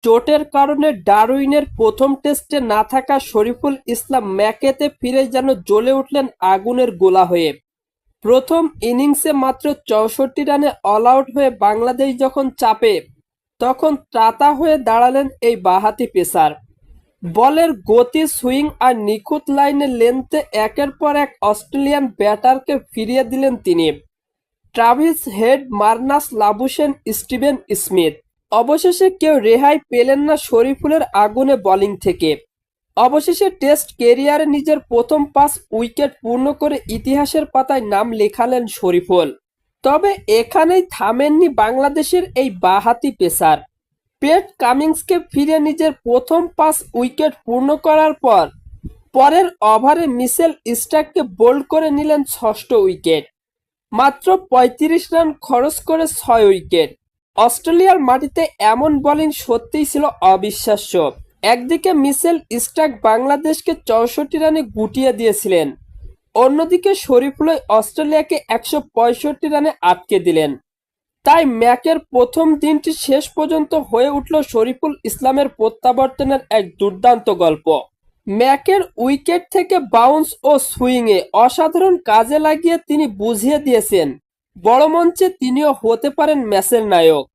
চোটের কারণে ডারউইনের প্রথম টেস্টে না থাকা শরীফুল ইসলাম ম্যাকেতে ফিরে যেন জ্বলে উঠলেন আগুনের গোলা হয়ে। প্রথম ইনিংসে মাত্র ৬৪ রানে অল আউট হয়ে বাংলাদেশ যখন চাপে, তখন ত্রাতা হয়ে দাঁড়ালেন এই বাঁহাতি পেসার। বলের গতি, সুইং আর নিখুঁত লাইনের লেন্থে একের পর এক অস্ট্রেলিয়ান ব্যাটারকে ফিরিয়ে দিলেন তিনি। Travis head, Marnus Labuschagne, Steven Smith, অবশেষে কেউ রেহাই পেলেন না শরীফুলের আগুনে বোলিং থেকে। অবশেষে টেস্ট কেরিয়ারে নিজের প্রথম ৫ উইকেট পূর্ণ করে ইতিহাসের পাতায় নাম লেখালেন শরীফুল। তবে এখানেই থামেননি বাংলাদেশের এই বাঁহাতি পেসার। পেট কামিন্সকে ফিরে নিজের প্রথম ৫ উইকেট পূর্ণ করার পর পরের ওভারে মিচেল স্টার্ককে বোল্ড করে নিলেন ষষ্ঠ উইকেট। মাত্র ৩৫ রান খরচ করে ৬ উইকেট। অস্ট্রেলিয়ার মাটিতে এমন বোলিং সত্যিই ছিল অবিশ্বাস্য। একদিকে মিচেল স্টার্ক বাংলাদেশকে ৬৪ রানে গুটিয়ে দিয়েছিলেন, অন্যদিকে শরীফুল অস্ট্রেলিয়াকে ১৬৫ রানে আটকে দিলেন। তাই ম্যাচের প্রথম দিনটি শেষ পর্যন্ত হয়ে উঠল শরীফুল ইসলামের প্রত্যাবর্তনের এক দুর্দান্ত গল্প। ম্যাচের উইকেট থেকে বাউন্স ও সুইংয়ে অসাধারণ কাজে লাগিয়ে তিনি বুঝিয়ে দিয়েছেন, বড় মঞ্চে তিনিও হতে পারেন ম্যাচের নায়ক।